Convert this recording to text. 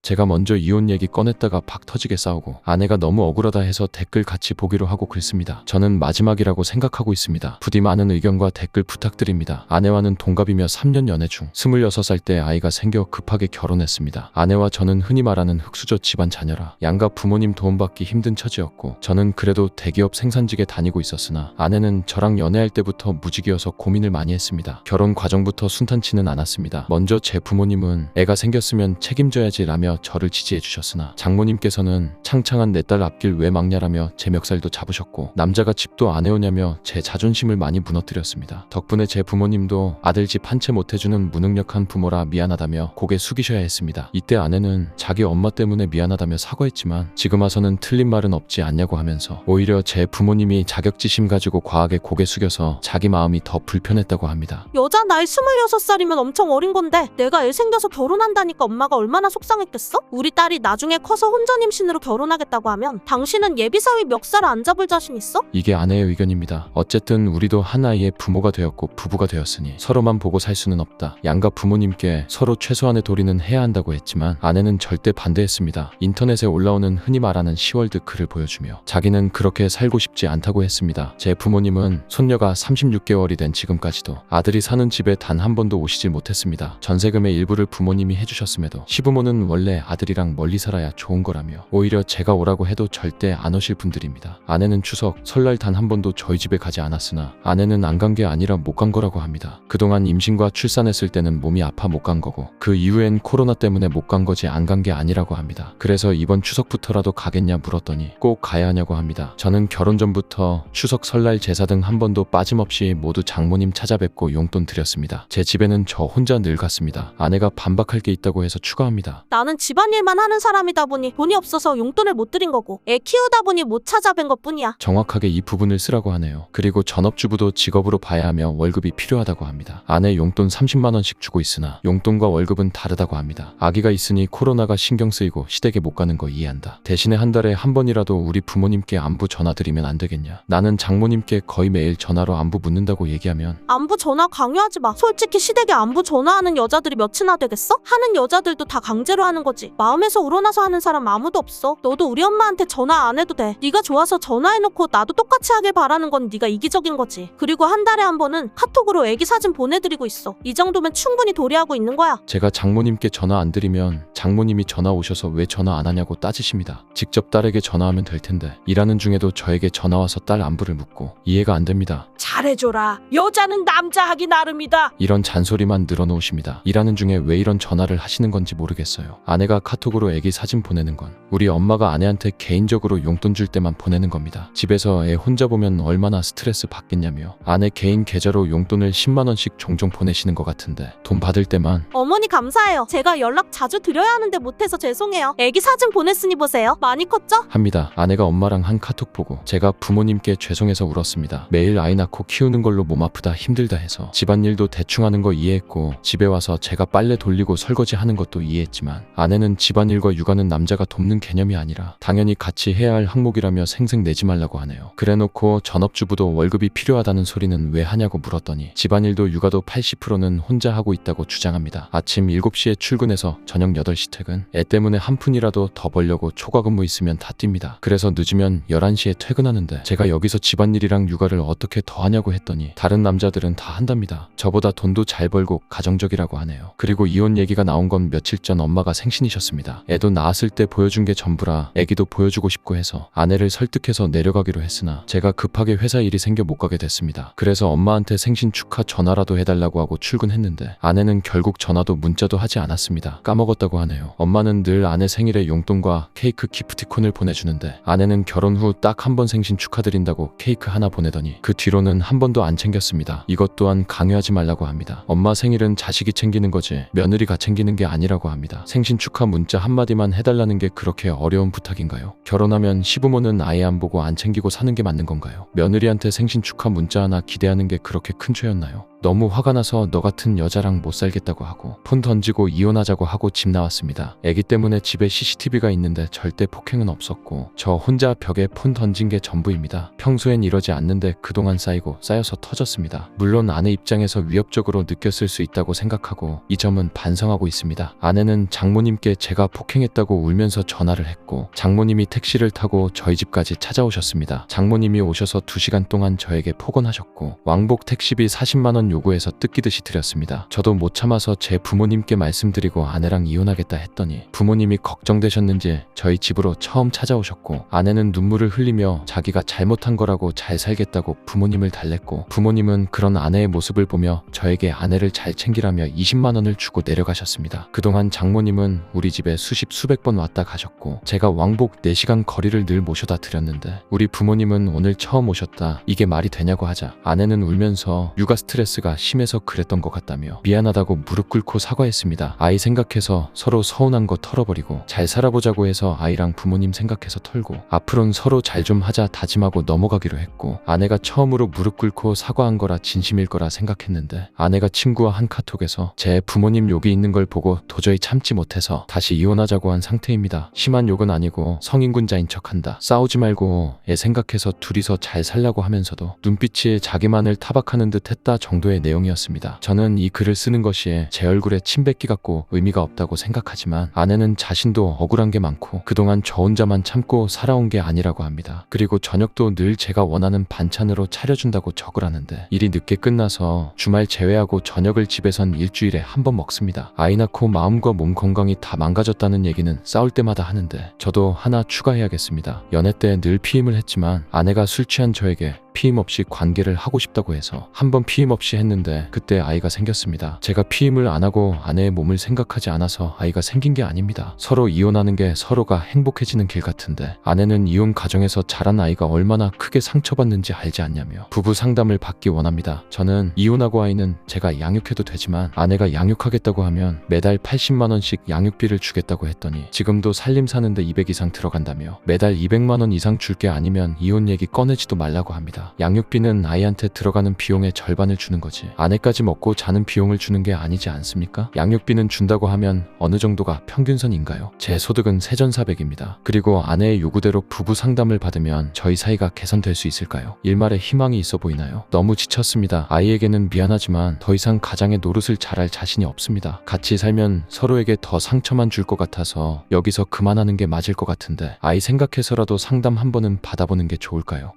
제가 먼저 이혼 얘기 꺼냈다가 박 터지게 싸우고 아내가 너무 억울하다 해서 댓글 같이 보기로 하고 글씁니다. 저는 마지막이라고 생각하고 있습니다. 부디 많은 의견과 댓글 부탁드립니다. 아내와는 동갑이며 3년 연애 중 26살 때 아이가 생겨 급하게 결혼했습니다. 아내와 저는 흔히 말하는 흙수저 집안 자녀라 양가 부모님 도움받기 힘든 처지였고 저는 그래도 대기업 생산직에 다니고 있었으나 아내는 저랑 연애할 때부터 무직이어서 고민을 많이 했습니다. 결혼 과정부터 순탄치는 않았습니다. 먼저 제 부모님은 애가 생겼으면 책임져야지 라며 저를 지지해 주셨으나 장모님께서는 창창한 내 딸 앞길 왜 막냐라며 제 멱살도 잡으셨고 남자가 집도 안 해오냐며 제 자존심을 많이 무너뜨렸습니다. 덕분에 제 부모님도 아들 집 한 채 못해주는 무능력한 부모라 미안하다며 고개 숙이셔야 했습니다. 이때 아내는 자기 엄마 때문에 미안하다며 사과했지만 지금 와서는 틀린 말은 없지 않냐고 하면서 오히려 제 부모님이 자격지심 가지고 과하게 고개 숙여서 자기 마음이 더 불편했다고 합니다. 여자 나이 26살이면 엄청 어린 건데 내가 애 생겨서 결혼한다니까 엄마가 얼마나 속상했겠어? 우리 딸이 나중에 커서 혼전 임신으로 결혼하겠다고 하면 당신은 예비사위 멱살 안 잡을 자신 있어? 이게 아내의 의견입니다. 어쨌든 우리도 한 아이의 부모가 되었고 부부가 되었으니 서로만 보고 살 수는 없다. 양가 부모님께 서로 최소한의 도리는 해야 한다고 했지만 아내는 절대 반대했습니다. 인터넷에 올라오는 흔히 말하는 시월드 글을 보여주며 자기는 그렇게 살고 싶지 않다고 했습니다. 제 부모님은 손녀가 36개월이 된 지금까지도 아들이 사는 집에 단 한 번도 오시질 못했습니다. 전세금의 일부를 부모님이 해주셨음에도 시부모는 원래 아들이랑 멀리 살아야 좋은 거라며 오히려 제가 오라고 해도 절대 안 오실 분들입니다. 아내는 추석, 설날 단 한 번도 저희 집에 가지 않았으나 아내는 안 간 게 아니라 못 간 거라고 합니다. 그동안 임신과 출산했을 때는 몸이 아파 못 간 거고 그 이후엔 코로나 때문에 못 간 거지 안 간 게 아니라고 합니다. 그래서 이번 추석부터라도 가겠냐 물었더니 꼭 가야 하냐고 합니다. 저는 결혼 전부터 추석, 설날, 제사 등 한 번도 빠짐없이 모두 장모님 찾아뵙고 용돈 드렸습니다. 제 집에는 저 혼자 늘 갔습니다. 아내가 반박할 게 있다고 해서 추가합니다. 나는 집안일만 하는 사람이다 보니 돈이 없어서 용돈을 못 드린 거고 애 키우다 보니 못 찾아뵌 것뿐이야. 정확하게 이 부분을 쓰라고 하네요. 그리고 전업주부도 직업으로 봐야 하며 월급이 필요하다고 합니다. 아내 용돈 30만 원씩 주고 있으나 용돈과 월급은 다르다고 합니다. 아기가 있으니 코로나가 신경 쓰이고 시댁에 못 가는 거 이해한다. 대신에 한 달에 한 번이라도 우리 부모님께 안부 전화 드리면 안 되겠냐. 나는 장모님께 거의 매일 전화로 안부 묻는다고 얘기하면 안부 전화 강요하지 마. 솔직히 시댁에 안부 전화하는 여자들이 몇이나 되겠어? 하는 여자들도 다 강제로 하는 거지. 마음에서 우러나서 하는 사람 아무도 없어. 너도 우리 엄마한테 전화 안 해도 돼. 네가 좋아서 전화해놓고 나도 똑같이 하길 바라는 건 네가 이기적인 거지. 그리고 한 달에 한 번은 카톡으로 애기 사진 보내드리고 있어. 이 정도면 충분히 도리하고 있는 거야. 제가 장모님께 전화 안 드리면 장모님이 전화 오셔서 왜 전화 안 하냐고 따지십니다. 직접 딸에게 전화하면 될 텐데 일하는 중에도 저에게 전화 와서 딸 안부를 묻고 이해가 안 됩니다. 잘해줘라. 여자는 남자 하기 나름이다. 이런 잔소리만 늘어놓으십니다. 일하는 중에 왜 이런 전화를 하시는 건지 모르겠어요. 아내가 카톡으로 애기 사진 보내는 건 우리 엄마가 아내한테 개인적으로 용돈 줄 때만 보내는 겁니다. 집에서 애 혼자 보면 얼마나 스트레스 받겠냐며 아내 개인 계좌로 용돈을 10만 원씩 종종 보내시는 것 같은데 돈 받을 때만 어머니 감사해요. 제가 연락 자주 드려야 하는데 못해서 죄송해요. 애기 사진 보냈으니 보세요. 많이 컸죠? 합니다. 아내가 엄마랑 한 카톡 보고 제가 부모님께 죄송해서 울었습니다. 매일 아이 낳고 키우는 걸로 몸 아프다 힘들다 해서 집안일도 대충 하는 거 이해했고 집에 와서 제가 빨래 돌리고 설거지 하는 것도 이해했지만 아내는 집안일과 육아는 남자가 돕는 개념이 아니라 당연히 같이 해야 할 항목이라며 생색 내지 말라고 하네요. 그래놓고 전업주부도 월급이 필요하다는 소리는 왜 하냐고 물었더니 집안일도 육아도 80%는 혼자 하고 있다고 주장합니다. 아침 7시에 출근해서 저녁 8시 퇴근. 애 때문에 한 푼이라도 더 벌려고 초과 근무 있으면 다 뜁니다. 그래서 늦으면 11시에 퇴근하는데 제가 여기서 집안일이랑 육아를 어떻게 더 하냐고 했더니 다른 남자들은 다 한답니다. 저보다 돈도 잘 벌고 가정적이라고 하네요. 그리고 이혼 얘기가 나온 건 며칠 전 엄마가 생신이셨습니다. 애도 낳았을 때 보여준 게 전부라 애기도 보여주고 싶고 해서 아내를 설득해서 내려가기로 했으나 제가 급하게 회사 일이 생겨 못 가게 됐습니다. 그래서 엄마한테 생신 축하 전화라도 해달라고 하고 출근했는데 아내는 결국 전화도 문자도 하지 않았습니다. 까먹었다고 하네요. 엄마는 늘 아내 생일에 용돈과 케이크 기프티콘을 보내주는데 아내는 결혼 후 딱 한 번 생신 축하드린다고 케이크 하나 보내더니 그 뒤로는 한 번도 안 챙겼습니다. 이것 또한 강요하지 말라고 합니다. 엄마 생일은 자식이 챙기는 거지 며느리가 챙기는 게 아니라고 합니다. 생신 축하 문자 한마디만 해달라는 게 그렇게 어려운 부탁인가요? 결혼하면 시부모는 아예 안 보고 안 챙기고 사는 게 맞는 건가요? 며느리한테 생신 축하 문자 하나 기대하는 게 그렇게 큰 죄였나요? 너무 화가 나서 너 같은 여자랑 못 살겠다고 하고 폰 던지고 이혼하자고 하고 집 나왔습니다. 애기 때문에 집에 CCTV가 있는데 절대 폭행은 없었고 저 혼자 벽에 폰 던진 게 전부입니다. 평소엔 이러지 않는데 그동안 쌓이고 쌓이고 쌓여서 터졌습니다. 물론 아내 입장에서 위협적으로 느꼈을 수 있다고 생각하고 이 점은 반성하고 있습니다. 아내는 장모님께 제가 폭행했다고 울면서 전화를 했고 장모님이 택시를 타고 저희 집까지 찾아오셨습니다. 장모님이 오셔서 2시간 동안 저에게 폭언하셨고 왕복 택시비 40만 원 요구해서 뜯기듯이 드렸습니다. 저도 못 참아서 제 부모님께 말씀드리고 아내랑 이혼하겠다 했더니 부모님이 걱정되셨는지 저희 집으로 처음 찾아오셨고 아내는 눈물을 흘리며 자기가 잘못한 거라고 잘 살겠다고 부모님을 달랬고 부모님은 그런 아내의 모습을 보며 저에게 아내를 잘 챙기라며 20만 원을 주고 내려가셨습니다. 그동안 장모님은 우리 집에 수백 번 왔다 가셨고 제가 왕복 4시간 거리를 늘 모셔다 드렸는데 우리 부모님은 오늘 처음 오셨다. 이게 말이 되냐고 하자 아내는 울면서 육아 스트레스가 심해서 그랬던 것 같다며 미안하다고 무릎 꿇고 사과했습니다. 아이 생각해서 서로 서운한 거 털어버리고 잘 살아보자고 해서 아이랑 부모님 생각해서 털고 앞으로는 서로 잘 좀 하자 다짐하고 넘어가기로 했고 아내가 처음으로 무릎 꿇고 사과한 거라 진심일 거라 생각했는데 아내가 친구와 한 카톡에서 제 부모님 욕이 있는 걸 보고 도저히 참지 못해서 다시 이혼하자고 한 상태입니다. 심한 욕은 아니고 성인군자인 척한다. 싸우지 말고 애 생각해서 둘이서 잘 살라고 하면서도 눈빛이 자기만을 타박하는 듯 했다 정도의 내용이었습니다. 저는 이 글을 쓰는 것이 제 얼굴에 침 뱉기 같고 의미가 없다고 생각하지만 아내는 자신도 억울한 게 많고 그동안 저 혼자만 참고 살아온 게 아니라고 합니다. 그리고 저녁도 늘 제가 원하는 반찬으로 차려준다고 적으라는데 일이 늦게 끝나서 주말 제외하고 저녁을 집에선 일주일에 한 번 먹습니다. 아이 낳고 마음과 몸 건강이 다 망가졌다는 얘기는 싸울 때마다 하는데 저도 하나 추가해야겠습니다. 연애 때 늘 피임을 했지만 아내가 술 취한 저에게 피임 없이 관계를 하고 싶다고 해서 한 번 피임 없이 했는데 그때 아이가 생겼습니다. 제가 피임을 안 하고 아내의 몸을 생각하지 않아서 아이가 생긴 게 아닙니다. 서로 이혼하는 게 서로가 행복해지는 길 같은데 아내는 이혼 가정에서 자란 아이가 얼마나 크게 상처받는지 알지 않냐며 부부 상담을 받기 원합니다. 저는 이혼하고 아이는 제가 양육해도 되지만 아내가 양육하겠다고 하면 매달 80만 원씩 양육비를 주겠다고 했더니 지금도 살림 사는데 200 이상 들어간다며 매달 200만 원 이상 줄 게 아니면 이혼 얘기 꺼내지도 말라고 합니다. 양육비는 아이한테 들어가는 비용의 절반을 주는 거지 아내까지 먹고 자는 비용을 주는 게 아니지 않습니까? 양육비는 준다고 하면 어느 정도가 평균선인가요? 제 소득은 세전사백입니다. 그리고 아내의 요구대로 부부 상담을 받으면 저희 사이가 개선될 수 있을까요? 일말의 희망이 있어 보이나요? 너무 지쳤습니다. 아이에게는 미안하지만 더 이상 가장의 노릇을 잘할 자신이 없습니다. 같이 살면 서로에게 더 상처만 줄 것 같아서 여기서 그만하는 게 맞을 것 같은데 아이 생각해서라도 상담 한 번은 받아보는 게 좋을까요?